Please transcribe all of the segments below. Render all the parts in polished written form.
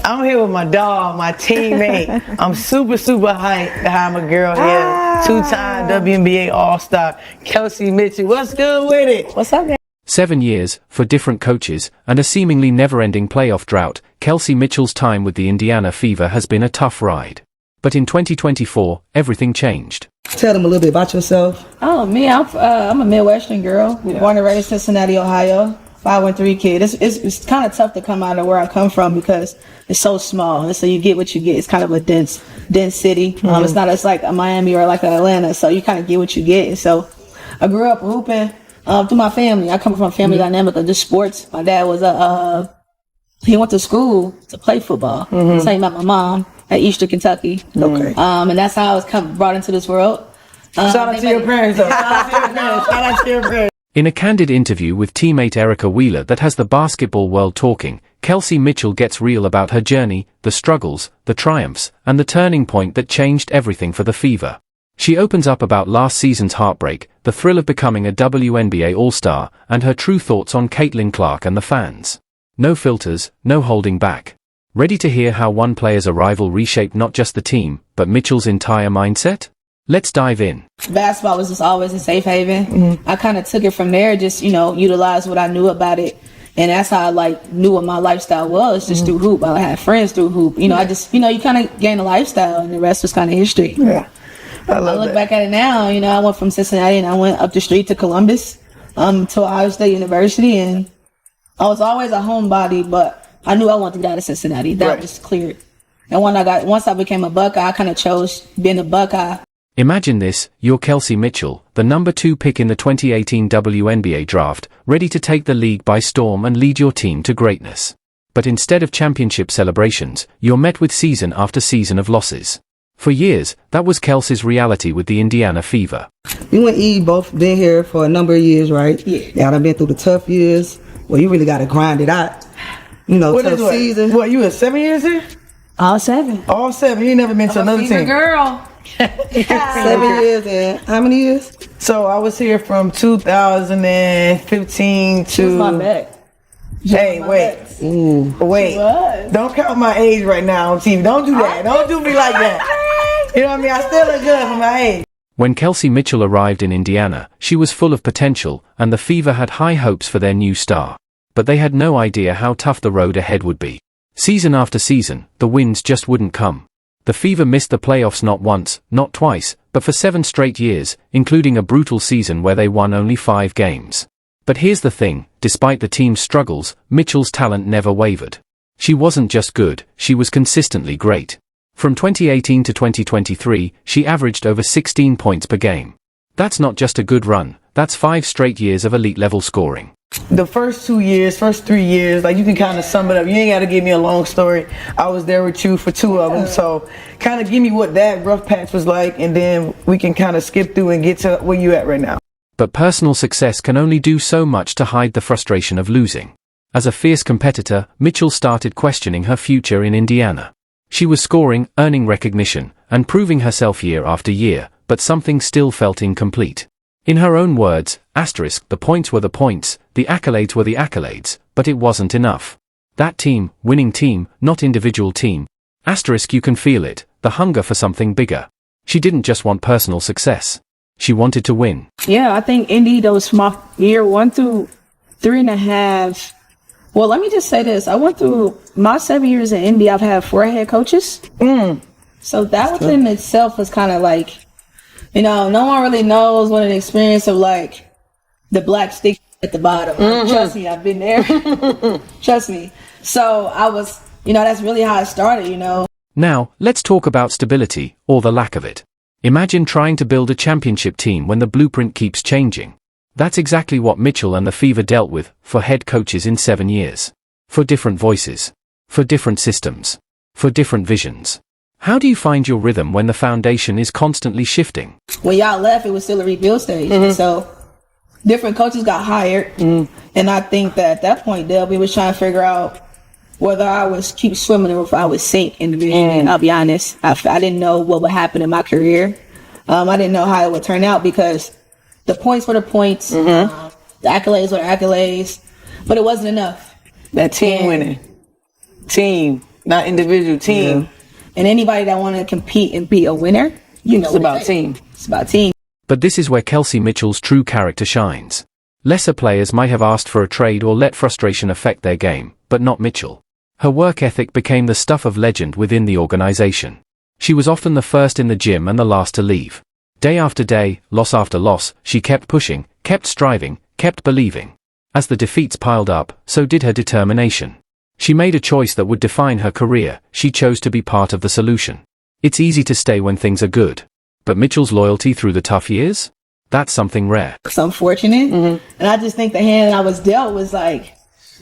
I'm here with my dog, my teammate. I'm super hyped to have my girl here. Two-time WNBA All-Star, Kelsey Mitchell. What's good with it? What's up, man? 7 years, for different coaches, and a seemingly never-ending playoff drought, Kelsey Mitchell's time with the Indiana Fever has been a tough ride. But in 2024, everything changed. Tell them a little bit about yourself. Oh, me, I'm a Midwestern girl, born and raised in Cincinnati, Ohio. 5'3" kid. It's kind of tough to come out of where I come from because it's so small, and so you get what you get. It's kind of a dense city. It's not as like a Miami or like Atlanta, so you kind of get what you get. And so I grew up hooping through my family. I come from a family dynamic of just sports. My dad was he went to school to play football. Same about my mom at Eastern Kentucky. Okay. And that's how I was brought into this world. Shout out to your parents, though. Shout out to your parents. In a candid interview with teammate Erica Wheeler that has the basketball world talking, Kelsey Mitchell gets real about her journey, the struggles, the triumphs, and the turning point that changed everything for the Fever. She opens up about last season's heartbreak, the thrill of becoming a WNBA All-Star, and her true thoughts on Caitlin Clark and the fans. No filters, no holding back. Ready to hear how one player's arrival reshaped not just the team, but Mitchell's entire mindset? Let's dive in. Basketball was just always a safe haven. I kind of took it from there, just, utilized what I knew about it. And that's how I knew what my lifestyle was, just through hoop. I had friends through hoop. I just, you kind of gain a lifestyle, and the rest was kind of history. Yeah. I look back at it now, I went from Cincinnati and I went up the street to Columbus, to Ohio State University, and I was always a homebody, but I knew I wanted to get out of Cincinnati. That was cleared. And once I became a Buckeye, I kind of chose being a Buckeye. Imagine this, you're Kelsey Mitchell, the number 2 pick in the 2018 WNBA draft, ready to take the league by storm and lead your team to greatness. But instead of championship celebrations, you're met with season after season of losses. For years, that was Kelsey's reality with the Indiana Fever. You and E both been here for a number of years, right? Yeah. Y'all done been through the tough years. Well, you really got to grind it out. Tough season. What, you had 7 years here? All 7. All 7. You ain't never been to another Fever team. girl. 7 years, and how many years? So I was here from 2015 to. My back. Hey, wait. Wait. Don't count my age right now on TV. Don't do that. Don't do me like that. You know what I mean? I still look good for my age. When Kelsey Mitchell arrived in Indiana, she was full of potential, and the Fever had high hopes for their new star. But they had no idea how tough the road ahead would be. Season after season, the wins just wouldn't come. The Fever missed the playoffs not once, not twice, but for 7 straight years, including a brutal season where they won only 5 games. But here's the thing, despite the team's struggles, Mitchell's talent never wavered. She wasn't just good, she was consistently great. From 2018 to 2023, she averaged over 16 points per game. That's not just a good run, that's 5 straight years of elite-level scoring. The first 3 years, you can kind of sum it up. You ain't got to give me a long story. I was there with you for 2 of them. So kind of give me what that rough patch was like, and then we can kind of skip through and get to where you at right now. But personal success can only do so much to hide the frustration of losing. As a fierce competitor, Mitchell started questioning her future in Indiana. She was scoring, earning recognition, and proving herself year after year, but something still felt incomplete. In her own words, the points were the points, the accolades were the accolades, but it wasn't enough. That team, winning team, not individual team. You can feel it, the hunger for something bigger. She didn't just want personal success. She wanted to win. Yeah, I think Indy, those my year 1 through 3.5. Well, let me just say this. I went through my 7 years in Indy. I've had 4 head coaches. So that within itself was kind of like, no one really knows what an experience of the black stick at the bottom. Trust me, I've been there. Trust me. So I was, that's really how it started, Now, let's talk about stability, or the lack of it. Imagine trying to build a championship team when the blueprint keeps changing. That's exactly what Mitchell and the Fever dealt with, for head coaches in 7 years. For different voices. For different systems. For different visions. How do you find your rhythm when the foundation is constantly shifting? When y'all left, it was still a rebuild stage. So different coaches got hired. And I think that at that point, Delby was trying to figure out whether I would keep swimming or if I would sink in the division. And I'll be honest, I didn't know what would happen in my career. I didn't know how it would turn out because the points were the points, the accolades were the accolades, but it wasn't enough. That team winning. Team. not individual, team. Yeah. And anybody that want to compete and be a winner, you know, It's about team. It's about team. But this is where Kelsey Mitchell's true character shines. Lesser players might have asked for a trade or let frustration affect their game, but not Mitchell. Her work ethic became the stuff of legend within the organization. She was often the first in the gym and the last to leave. Day after day, loss after loss, she kept pushing, kept striving, kept believing. As the defeats piled up, so did her determination. She made a choice that would define her career. She chose to be part of the solution. It's easy to stay when things are good. But Mitchell's loyalty through the tough years? That's something rare. So I'm fortunate. And I just think the hand I was dealt was like,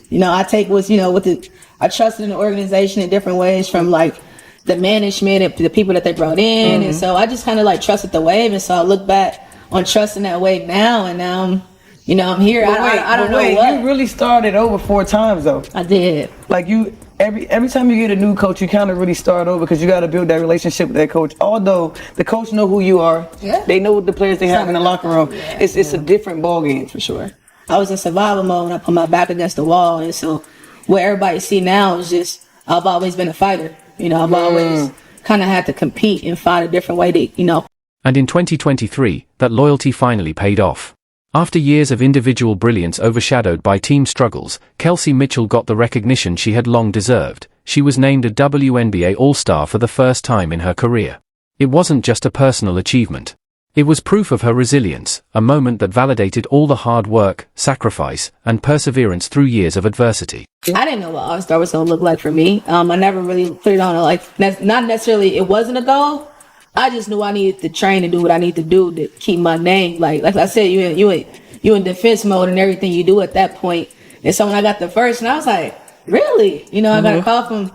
you know, I trusted in the organization in different ways, from like the management and the people that they brought in. And so I just kind of like trusted the wave. And so I look back on trusting that wave now, and now you know, I'm here. I don't know what. You really started over 4 times though. I did. Like you, every time you get a new coach, you kind of really start over because you got to build that relationship with that coach. Although the coach know who you are, they know what the players they have in the locker room. It's a different ball game for sure. I was in survival mode when I put my back against the wall, and so what everybody see now is just I've always been a fighter. You know, I've always kind of had to compete and find a different way to, you know. And in 2023, that loyalty finally paid off. After years of individual brilliance overshadowed by team struggles, Kelsey Mitchell got the recognition she had long deserved. She was named a WNBA All-Star for the first time in her career. It wasn't just a personal achievement. It was proof of her resilience, a moment that validated all the hard work, sacrifice, and perseverance through years of adversity. I didn't know what All-Star was going to look like for me. I never really put it on, like, not necessarily, it wasn't a goal. I just knew I needed to train and do what I need to do to keep my name. Like I said, you in defense mode and everything you do at that point. And so when I got the first, and I was like, really? You know, I got a call from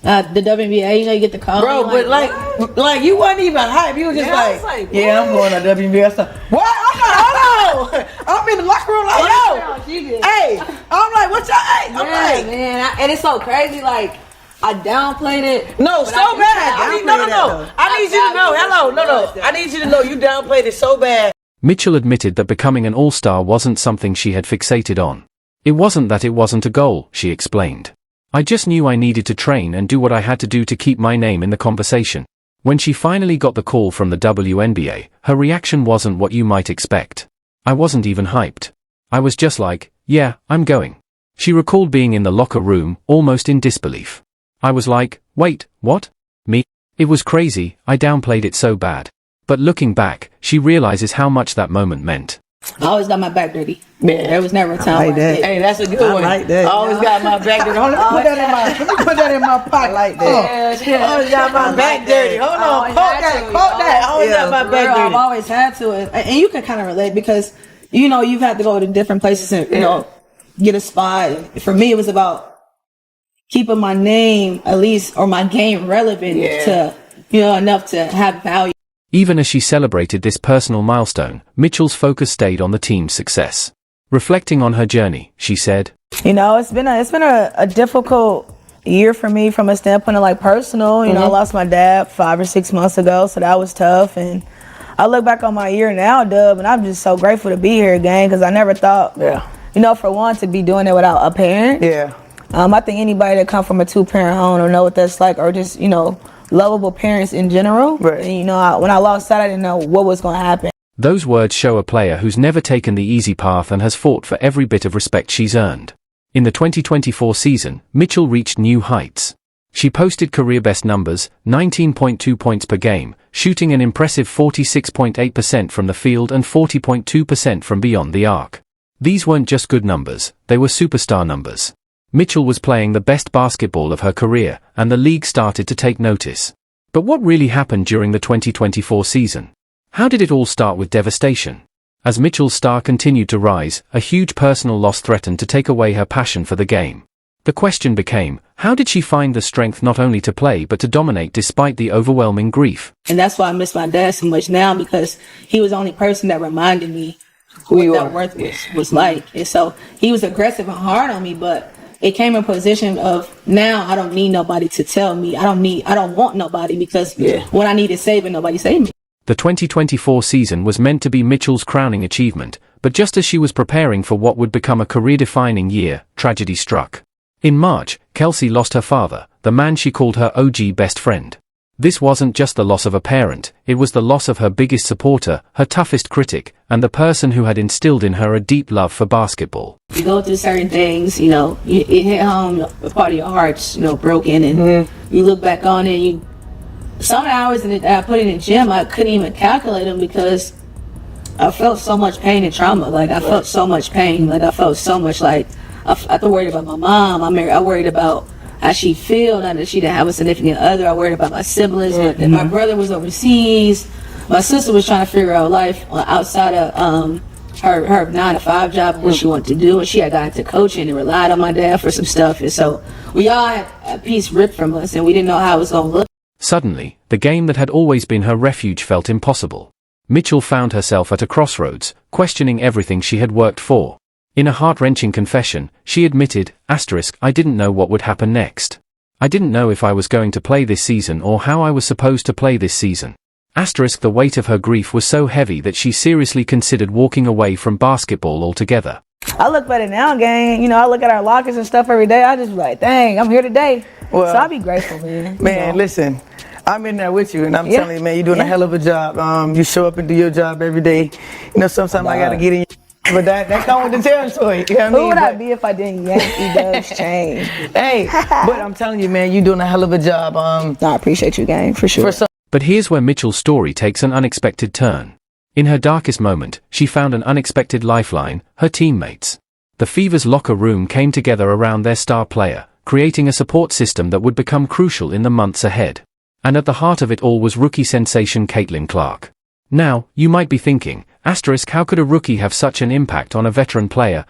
the WNBA. You know, you get the call. Bro, but like you wasn't even hype. You was just I'm going to WNBA. I said, what? I'm like, hold on. I'm in the locker room like, yo. Hey, I'm like, what y'all? Hey, I'm like, man, and it's so crazy. Like, I downplayed it. No, so bad. I need you to know. Hello, no. I need you to know you downplayed it so bad. Mitchell admitted that becoming an all-star wasn't something she had fixated on. It wasn't that it wasn't a goal, she explained. I just knew I needed to train and do what I had to do to keep my name in the conversation. When she finally got the call from the WNBA, her reaction wasn't what you might expect. I wasn't even hyped. I was just like, yeah, I'm going. She recalled being in the locker room, almost in disbelief. I was like, wait, what? Me? It was crazy, I downplayed it so bad. But looking back, she realizes how much that moment meant. I always got my back dirty. Man, there was never a time like that. Hey, that's a good one. I like that. I always got my back dirty. Hold on, let me put that in my pocket like that. I always got my back dirty. Hold on, quote that. I always got my back dirty. I've always had to. And you can kind of relate because, you know, you've had to go to different places and, you know, get a spot. For me, it was about keeping my name, at least, or my game relevant to, you know, enough to have value. Even as she celebrated this personal milestone, Mitchell's focus stayed on the team's success. Reflecting on her journey, she said, you know, it's been a difficult year for me from a standpoint of like personal. You know, I lost my dad 5 or 6 months ago, so that was tough. And I look back on my year now, Dub, and I'm just so grateful to be here again because I never thought, you know, for one, to be doing it without a parent. I think anybody that come from a 2-parent home or know what that's like, or just, you know, lovable parents in general. And, you know, when I lost that, I didn't know what was going to happen. Those words show a player who's never taken the easy path and has fought for every bit of respect she's earned. In the 2024 season, Mitchell reached new heights. She posted career-best numbers, 19.2 points per game, shooting an impressive 46.8% from the field and 40.2% from beyond the arc. These weren't just good numbers, they were superstar numbers. Mitchell was playing the best basketball of her career, and the league started to take notice. But what really happened during the 2024 season? How did it all start with devastation? As Mitchell's star continued to rise, a huge personal loss threatened to take away her passion for the game. The question became, how did she find the strength not only to play but to dominate despite the overwhelming grief? And that's why I miss my dad so much now, because he was the only person that reminded me what that worth was like. And so he was aggressive and hard on me, but it came in a position of now I don't need nobody to tell me. I don't want nobody because what I need is saving, nobody saved me. The 2024 season was meant to be Mitchell's crowning achievement, but just as she was preparing for what would become a career-defining year, tragedy struck. In March, Kelsey lost her father, the man she called her OG best friend. This wasn't just the loss of a parent, it was the loss of her biggest supporter, her toughest critic, and the person who had instilled in her a deep love for basketball. You go through certain things, you know, it hit home, a part of your heart's, you know, broken, and you look back on it, some hours that I put in the gym, I couldn't even calculate them because I felt so much pain and trauma. Like, I felt so much pain. Like, I felt so much, like, I worried about my mom. I worried about how she feel, now that she didn't have a significant other. I worried about my siblings. My brother was overseas. My sister was trying to figure out life outside of her 9-to-5 job, what she wanted to do, and she had got into coaching and relied on my dad for some stuff. And so we all had a piece ripped from us, and we didn't know how it was going to look. Suddenly, the game that had always been her refuge felt impossible. Mitchell found herself at a crossroads, questioning everything she had worked for. In a heart-wrenching confession, she admitted, I didn't know what would happen next. I didn't know if I was going to play this season or how I was supposed to play this season. The weight of her grief was so heavy that she seriously considered walking away from basketball altogether. I look at it now, gang. You know, I look at our lockers and stuff every day. I just be like, dang, I'm here today. Well, so I'll be grateful, man. Man, listen, I'm in there with you, and I'm telling you, man, you're doing a hell of a job. You show up and do your job every day. You know, sometimes I got to get in but that comes with the territory. You know what I mean? Who would I be if I didn't? Yankee does change. Hey, but I'm telling you, man, you're doing a hell of a job. I appreciate you, gang, for sure. But here's where Mitchell's story takes an unexpected turn. In her darkest moment, she found an unexpected lifeline, her teammates. The Fever's locker room came together around their star player, creating a support system that would become crucial in the months ahead. And at the heart of it all was rookie sensation Caitlin Clark. Now, you might be thinking, how could a rookie have such an impact on a veteran player,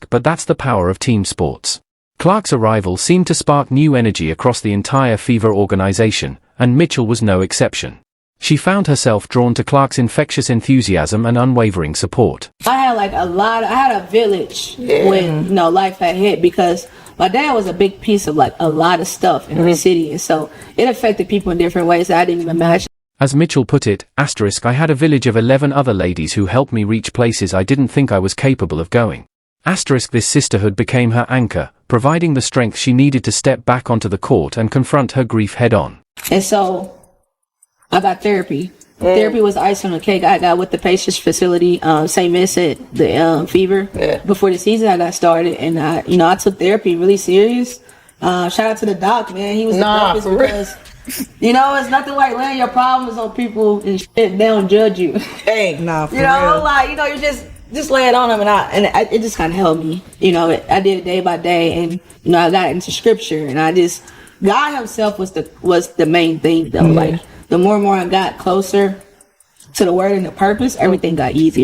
but that's the power of team sports. Clark's arrival seemed to spark new energy across the entire Fever organization, and Mitchell was no exception. She found herself drawn to Clark's infectious enthusiasm and unwavering support. I had a village when, life had hit, because my dad was a big piece of a lot of stuff in the city, and so it affected people in different ways that I didn't even imagine. As Mitchell put it, I had a village of 11 other ladies who helped me reach places I didn't think I was capable of going. This sisterhood became her anchor, providing the strength she needed to step back onto the court and confront her grief head on. And so I got therapy. Therapy was icing on the cake. I got with the Pacers facility, St. Vincent, the Fever. Before the season I got started, and I took therapy really serious. Shout out to the doc, man. He was the therapist because it's nothing like laying your problems on people and shit. They don't judge you. Hey, for real. You just lay it on them, and it just kind of helped me. I did it day by day, and I got into scripture, and God Himself was the main thing though. Like, the more and more I got closer to the word and the purpose, everything got easier.